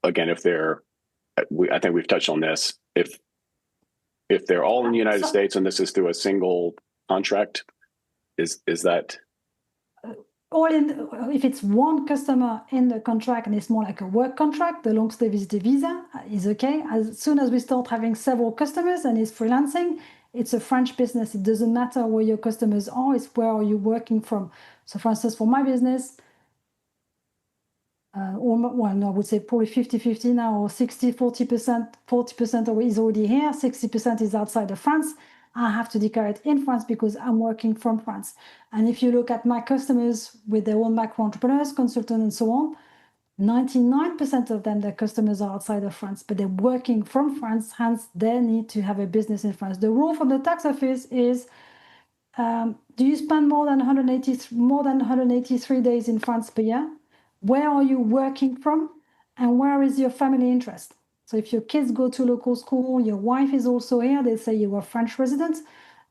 Again, I think we've touched on this. If they're all in the United States and this is through a single contract, is that? If it's one customer in the contract and it's more like a work contract, the long stay visitor visa is okay. As soon as we start having several customers and it's freelancing, it's a French business. It doesn't matter where your customers are, it's where are you working from. So for instance, for my business, I would say probably 50-50 now, or 40% is already here, 60% is outside of France. I have to declare it in France because I'm working from France. And if you look at my customers with their own micro entrepreneurs, consultants, and so on, 99% of them, their customers are outside of France, but they're working from France, hence they need to have a business in France. The rule from the tax office is, do you spend more than 183 days in France per year? Where are you working from? And where is your family interest? So if your kids go to local school, your wife is also here, they say you are French resident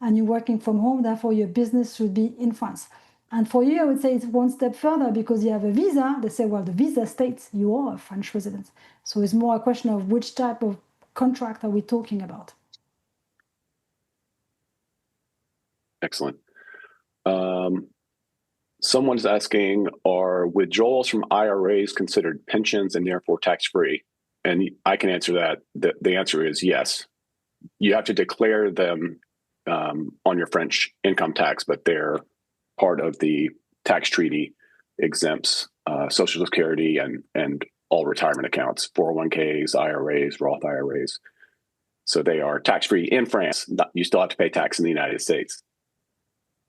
and you're working from home, therefore your business should be in France. And for you, I would say it's one step further because you have a visa. They say, well, the visa states you are a French resident. So it's more a question of which type of contract are we talking about. Excellent. Someone's asking, are withdrawals from IRAs considered pensions and therefore tax-free? And I can answer that. The answer is yes. You have to declare them on your French income tax, but they're part of the tax treaty, exempts Social Security and all retirement accounts, 401ks, IRAs, Roth IRAs. So they are tax-free in France. You still have to pay tax in the United States.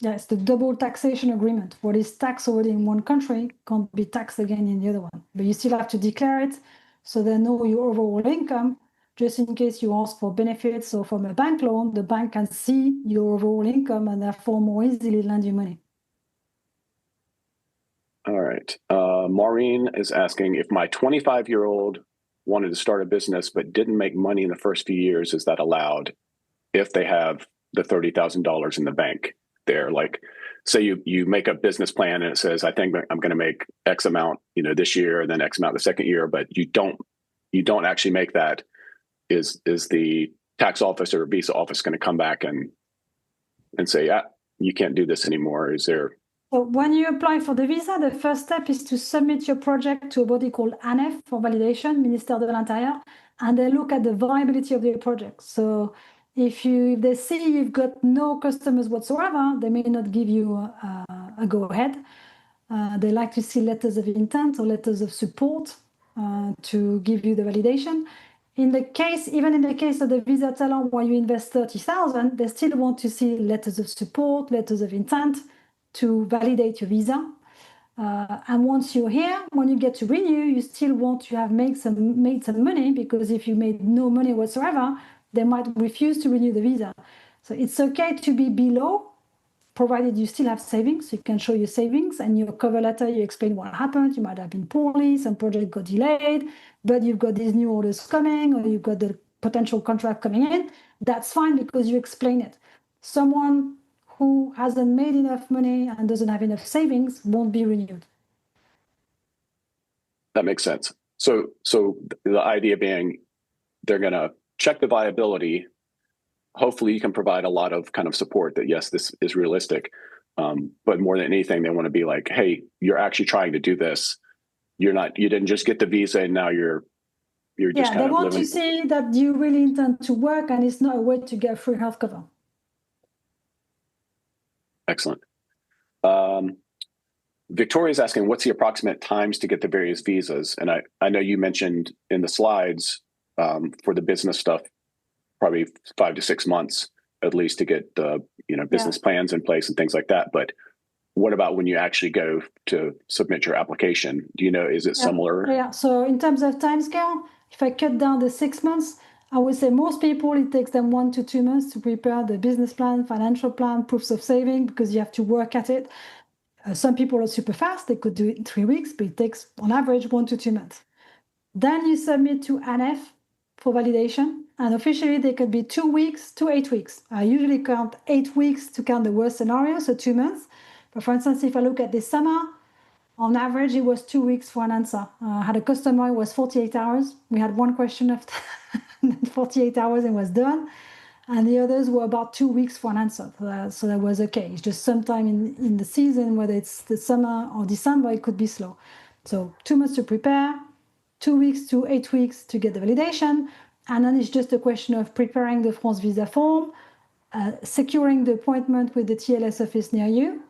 Yeah, it's the double taxation agreement. What is taxed already in one country can't be taxed again in the other one. But you still have to declare it so they know your overall income, just in case you ask for benefits or from a bank loan, the bank can see your overall income and therefore more easily lend you money. All right. Maureen is asking, if my 25-year-old wanted to start a business but didn't make money in the first few years, is that allowed if they have the $30,000 in the bank? There, like, say you make a business plan and it says, I think I'm going to make X amount, this year, and then X amount the second year, but you don't actually make that. Is the tax office or visa office going to come back and say, yeah, you can't do this anymore? Is there? So when you apply for the visa, the first step is to submit your project to a body called ANEF for validation, Ministère de l'Intérieur, and they look at the viability of your project. So if they see you've got no customers whatsoever, they may not give you a go-ahead. They like to see letters of intent or letters of support to give you the validation. Even in the case of the visa talent where you invest 30,000, they still want to see letters of support, letters of intent to validate your visa. And once you're here, when you get to renew, you still want to have made some money, because if you made no money whatsoever, they might refuse to renew the visa. So it's okay to be below, provided you still have savings. You can show your savings, and your cover letter, you explain what happened. You might have been poorly, some project got delayed, but you've got these new orders coming, or you've got the potential contract coming in. That's fine, because you explain it. Someone who hasn't made enough money and doesn't have enough savings won't be renewed. That makes sense. So the idea being, they're going to check the viability. Hopefully you can provide a lot of kind of support that, yes, this is realistic. But more than anything, they want to be like, hey, you're actually trying to do this. You didn't just get the visa and now you're just kind of living. They want to see that you really intend to work, and it's not a way to get free health cover. Excellent. Victoria's asking, what's the approximate times to get the various visas? And I know you mentioned in the slides for the business stuff, probably 5 to 6 months at least to get the business plans in place and things like that. But what about when you actually go to submit your application? Do you know, is it similar? Yeah. So in terms of timescale, if I cut down the 6 months, I would say most people, it takes them 1 to 2 months to prepare the business plan, financial plan, proofs of saving, because you have to work at it. Some people are super fast. They could do it in 3 weeks, but it takes on average 1 to 2 months. Then you submit to ANEF for validation. And officially, they could be 2 weeks to 8 weeks. I usually count 8 weeks to count the worst scenario, so 2 months. But for instance, if I look at this summer, on average, it was 2 weeks for an answer. I had a customer, it was 48 hours. We had one question after 48 hours and was done. And the others were about 2 weeks for an answer. So that was okay. It's just sometime in the season, whether it's the summer or December, it could be slow. So 2 months to prepare, 2 weeks to 8 weeks to get the validation. And then it's just a question of preparing the France visa form, securing the appointment with the TLS office near you.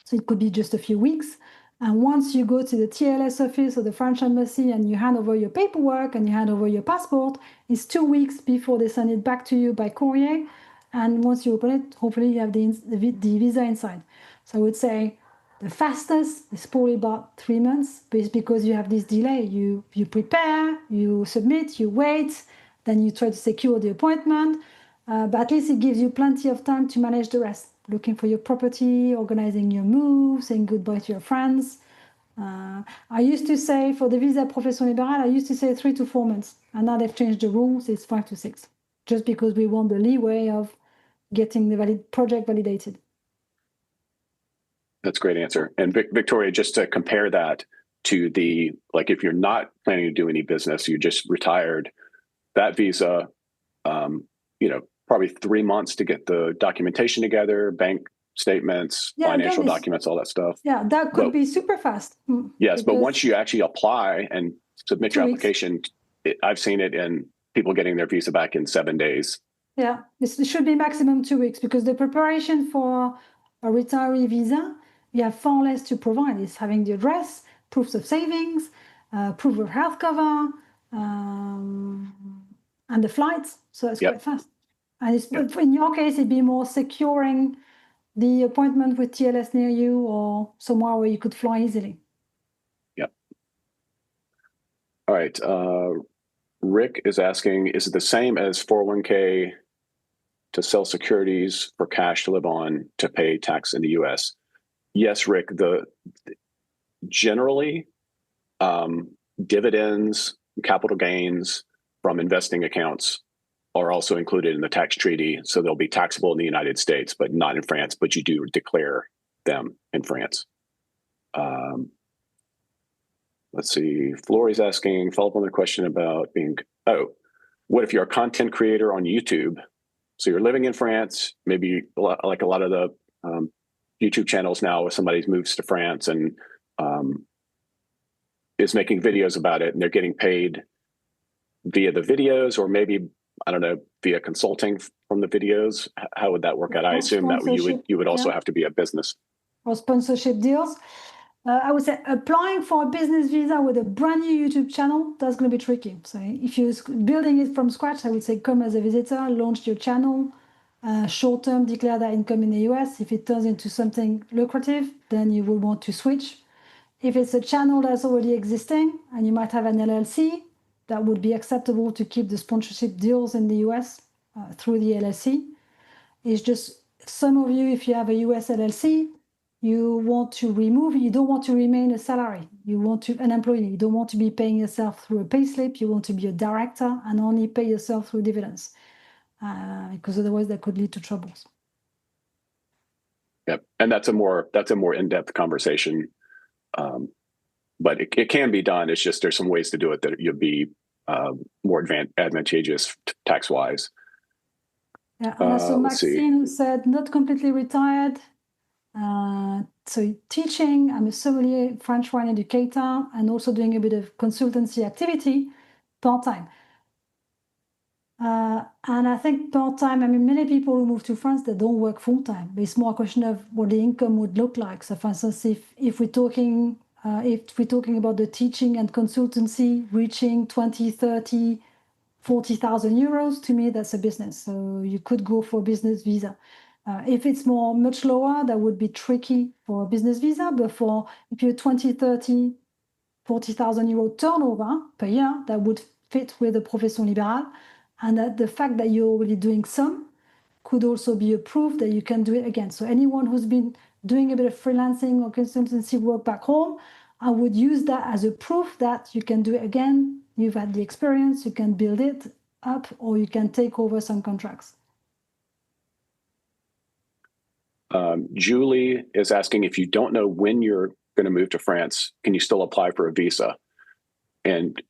So it could be just a few weeks. And once you go to the TLS office or the French embassy and you hand over your paperwork and you hand over your passport, it's 2 weeks before they send it back to you by courier. And once you open it, hopefully you have the visa inside. So I would say the fastest is probably about 3 months, but it's because you have this delay. You prepare, you submit, you wait, then you try to secure the appointment. But at least it gives you plenty of time to manage the rest. Looking for your property, organizing your move, saying goodbye to your friends. I used to say for the visa profession libérale, I used to say 3 to 4 months. And now they've changed the rules, it's 5 to 6. Just because we want the leeway of getting the project validated. That's a great answer. And Victoria, just to compare that to if you're not planning to do any business, you just retired, that visa, probably 3 months to get the documentation together, bank statements, financial documents, all that stuff. Yeah, that could be super fast. Yes, but once you actually apply and submit your application, I've seen it in people getting their visa back in 7 days. Yeah, it should be maximum 2 weeks, because the preparation for a retiree visa, you have far less to provide. It's having the address, proofs of savings, proof of health cover, and the flights. So it's quite fast. And in your case, it'd be more securing the appointment with TLS near you or somewhere where you could fly easily. Yep. All right. Rick is asking, is it the same as 401k to sell securities for cash to live on to pay tax in the U.S.? Yes, Rick. Generally, dividends, capital gains from investing accounts are also included in the tax treaty. So they'll be taxable in the United States, but not in France, but you do declare them in France. Let's see, Florie's asking, follow up on the question about what if you're a content creator on YouTube? So you're living in France, maybe like a lot of the YouTube channels now, if somebody moves to France and is making videos about it, and they're getting paid via the videos, or maybe, I don't know, via consulting from the videos. How would that work out? I assume that you would also have to be a business. Or sponsorship deals. I would say applying for a business visa with a brand new YouTube channel, that's going to be tricky. So if you're building it from scratch, I would say come as a visitor, launch your channel, short-term declare that income in the US. If it turns into something lucrative, then you will want to switch. If it's a channel that's already existing and you might have an LLC, that would be acceptable to keep the sponsorship deals in the US through the LLC. It's just some of you, if you have a US LLC, you don't want to remain a salary. You want to an employee. You don't want to be paying yourself through a payslip. You want to be a director and only pay yourself through dividends, because otherwise that could lead to troubles. Yep, and that's a more in-depth conversation, but it can be done. It's just there's some ways to do it that you'll be more advantageous tax-wise. Yeah, and so Maxine said not completely retired. So teaching, I'm a sommelier, French wine educator, and also doing a bit of consultancy activity part-time. And I think part-time, I mean, many people who move to France, they don't work full-time, but it's more a question of what the income would look like. So for instance, if we're talking about the teaching and consultancy reaching 20, 30, 40,000 euros, to me, that's a business. So you could go for a business visa. If it's much lower, that would be tricky for a business visa. But if you're 20, 30, 40,000 euro turnover per year, that would fit with the profession libérale. And that the fact that you're already doing some could also be a proof that you can do it again. So anyone who's been doing a bit of freelancing or consultancy work back home, I would use that as a proof that you can do it again. You've had the experience, you can build it up, or you can take over some contracts. Julie is asking, if you don't know when you're going to move to France, can you still apply for a visa? And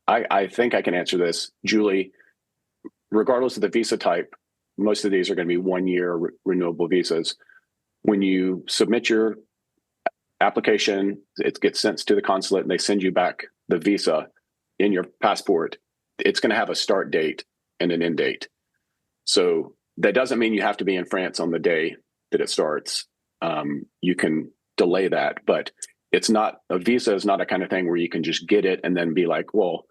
I think I can answer this, Julie. Regardless of the visa type, most of these are going to be 1-year renewable visas. When you submit your application, it gets sent to the consulate and they send you back the visa in your passport. It's going to have a start date and an end date. So that doesn't mean you have to be in France on the day that it starts. You can delay that, but a visa is not a kind of thing where you can just get it and then be like, well,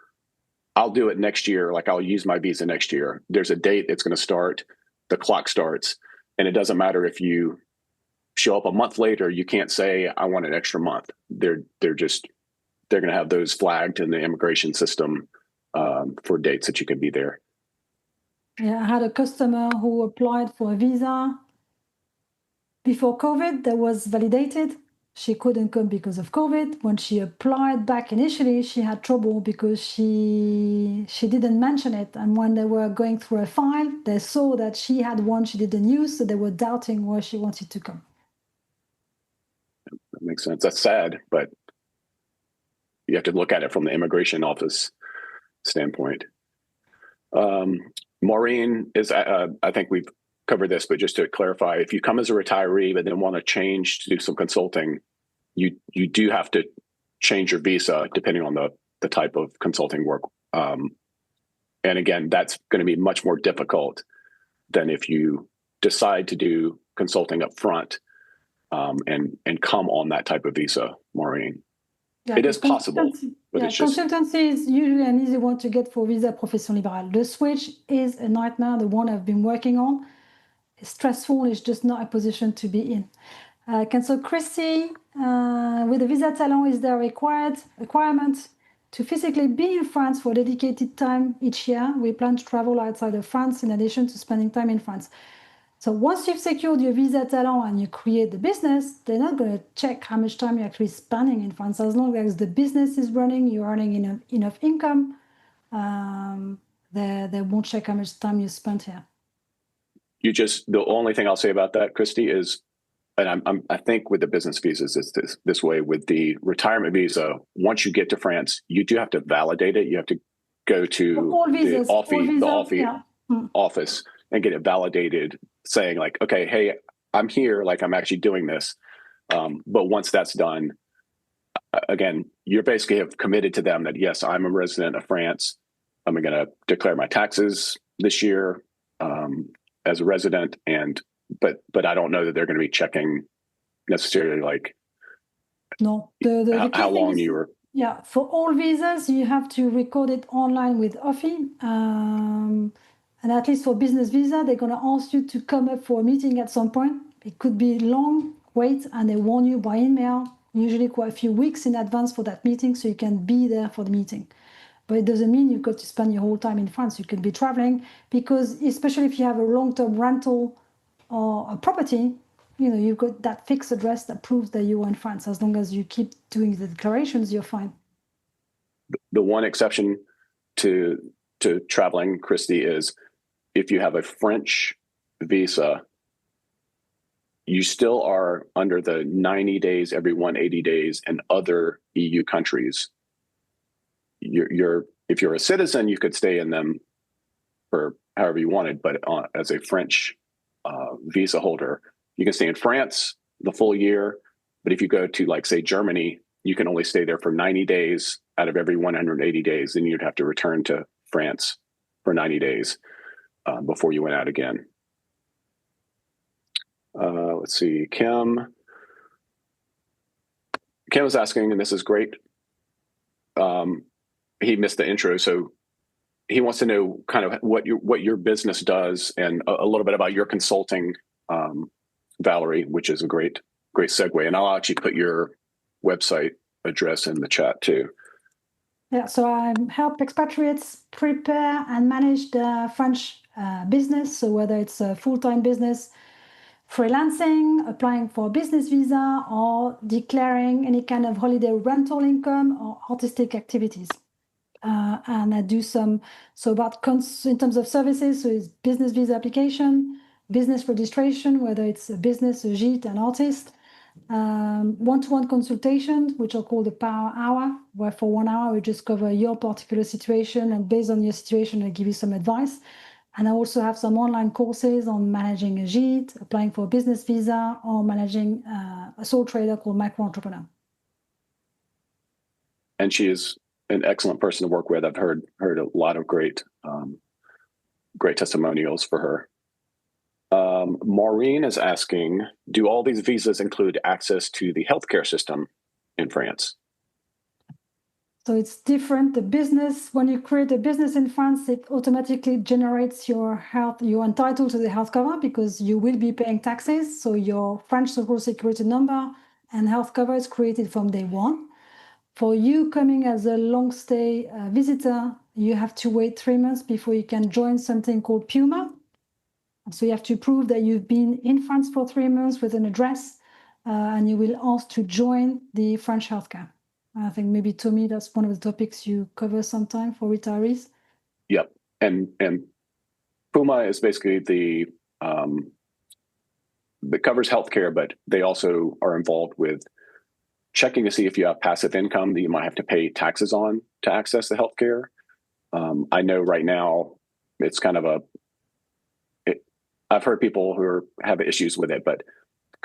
I'll do it next year. Like I'll use my visa next year. There's a date it's going to start. The clock starts, and it doesn't matter if you show up a month later. You can't say I want an extra month. They're going to have those flagged in the immigration system for dates that you can be there. Yeah, I had a customer who applied for a visa before COVID that was validated. She couldn't come because of COVID. When she applied back initially, she had trouble because she didn't mention it. And when they were going through a file, they saw that she had one she didn't use, so they were doubting where she wanted to come. That makes sense. That's sad, but you have to look at it from the immigration office standpoint. Maureen is, I think we've covered this, but just to clarify, if you come as a retiree but then want to change to do some consulting, you do have to change your visa depending on the type of consulting work. And again, that's going to be much more difficult than if you decide to do consulting up front and come on that type of visa, Maureen. Yeah, it is possible. But consultancy is usually an easy one to get for visa profession libérale. The switch is a nightmare, the one I've been working on. It's stressful, it's just not a position to be in. So Christy, with a visa talent, is there a requirement to physically be in France for dedicated time each year? We plan to travel outside of France in addition to spending time in France. So once you've secured your visa talent and you create the business, they're not going to check how much time you're actually spending in France. As long as the business is running, you're earning enough income, they won't check how much time you spent here. The only thing I'll say about that, Christy, is, and I think with the business visas, it's this way. With the retirement visa, once you get to France, you do have to validate it. You have to go to all the visas, OFFI yeah. office and get it validated, saying like, okay, hey, I'm here, like I'm actually doing this. But once that's done, again, you're basically have committed to them that, yes, I'm a resident of France. I'm going to declare my taxes this year as a resident. But I don't know that they're going to be checking necessarily like No, the key how thing long is, you were. yeah, for all visas, you have to record it online with OFFI. And at least for business visa, they're going to ask you to come up for a meeting at some point. It could be long wait, and they warn you by email, usually quite a few weeks in advance for that meeting, so you can be there for the meeting. But it doesn't mean you've got to spend your whole time in France. You could be traveling, because especially if you have a long-term rental or a property, you've got that fixed address that proves that you are in France. As long as you keep doing the declarations, you're fine. The one exception to traveling, Christy, is if you have a French visa, you still are under the 90 days every 180 days in other EU countries. If you're a citizen, you could stay in them for however you wanted, but as a French visa holder, you can stay in France the full year. But if you go to, like, say, Germany, you can only stay there for 90 days out of every 180 days. Then you'd have to return to France for 90 days before you went out again. Let's see. Kim was asking, and this is great. He missed the intro, so he wants to know kind of what your business does and a little bit about your consulting, Valerie, which is a great segue. And I'll actually put your website address in the chat too. Yeah, so I help expatriates prepare and manage the French business. So whether it's a full-time business, freelancing, applying for a business visa, or declaring any kind of holiday rental income or artistic activities. And I do some, so about in terms of services, so it's business visa application, business registration, whether it's a business, a gîte, an artist, one-to-one consultations, which are called the power hour, where for 1 hour we just cover your particular situation, and based on your situation I give you some advice. And I also have some online courses on managing a gîte, applying for a business visa, or managing a sole trader called micro entrepreneur. And she is an excellent person to work with. I've heard a lot of great testimonials for her. Maureen is asking, do all these visas include access to the healthcare system in France? So it's different. The business, when you create a business in France, it automatically generates your health. You're entitled to the health cover because you will be paying taxes. So your French Social Security number and health cover is created from day one. For you coming as a long stay visitor, you have to wait 3 months before you can join something called Puma. So you have to prove that you've been in France for 3 months with an address, and you will ask to join the French healthcare. I think maybe, Tommy, that's one of the topics you cover sometime for retirees. Yep. And Puma is basically that covers healthcare, but they also are involved with checking to see if you have passive income that you might have to pay taxes on to access the healthcare. I know right now it's kind of I've heard people who have issues with it, but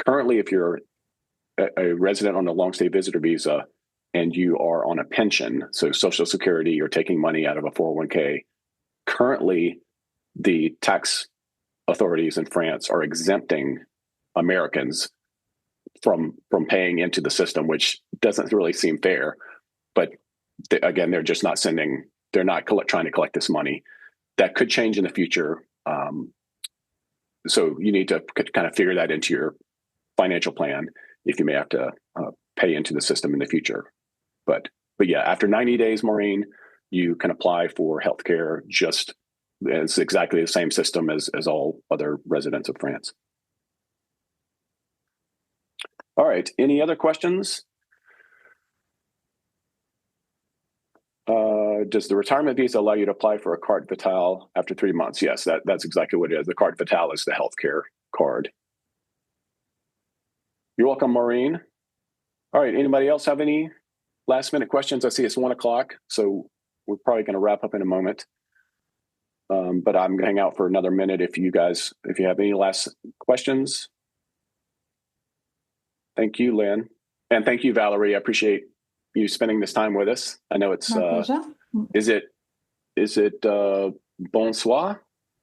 currently if you're a resident on a long stay visitor visa and you are on a pension, so Social Security, you're taking money out of a 401k, currently the tax authorities in France are exempting Americans from paying into the system, which doesn't really seem fair. But again, they're just not they're not trying to collect this money. That could change in the future. So you need to kind of figure that into your financial plan if you may have to pay into the system in the future. But yeah, after 90 days, Maureen, you can apply for healthcare. It's exactly the same system as all other residents of France. All right. Any other questions? Does the retirement visa allow you to apply for a carte vitale after 3 months? Yes, that's exactly what it is. The carte vitale is the healthcare card. You're welcome, Maureen. All right. Anybody else have any last minute questions? I see it's 1 o'clock. So we're probably going to wrap up in a moment. But I'm going to hang out for another minute if you have any last questions. Thank you, Lynn. And thank you, Valerie. I appreciate you spending this time with us. I know it's, My pleasure. is it bonsoir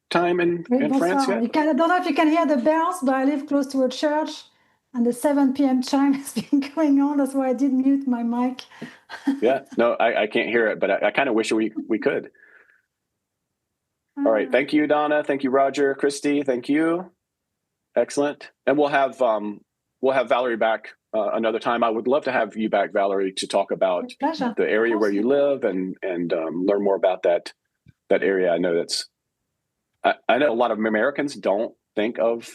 time in France yet? I don't know if you can hear the bells, but I live close to a church and the 7 p.m. chime has been going on. That's why I did mute my mic. Yeah, no, I can't hear it, but I kind of wish we could. All right. Thank you, Donna. Thank you, Roger, Christy. Thank you. Excellent. And we'll have Valerie back another time. I would love to have you back, Valerie, to talk about the area where you live and learn more about that area. I know I know a lot of Americans don't think of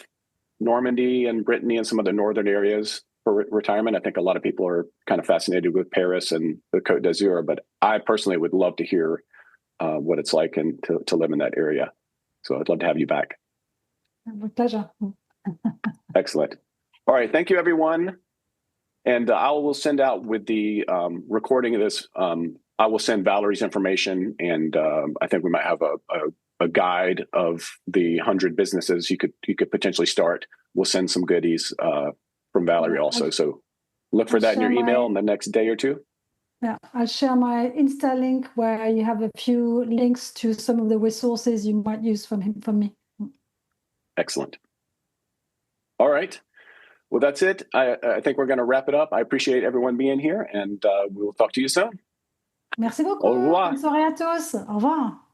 Normandy and Brittany and some of the northern areas for retirement. I think a lot of people are kind of fascinated with Paris and the Côte d'Azur, but I personally would love to hear what it's like and to live in that area. So I'd love to have you back. With pleasure. Excellent. All right. Thank you, everyone. And I will send out with the recording of this. I will send Valerie's information, and I think we might have a guide of the 100 businesses you could potentially start. We'll send some goodies from Valerie also. So look for that in your email in the next day or two. Yeah, I'll share my Insta link where you have a few links to some of the resources you might use from me. Excellent. All right. Well, that's it. I think we're going to wrap it up. I appreciate everyone being here, and we will talk to you soon. Merci beaucoup. Au revoir. Bonne soirée à tous. Au revoir.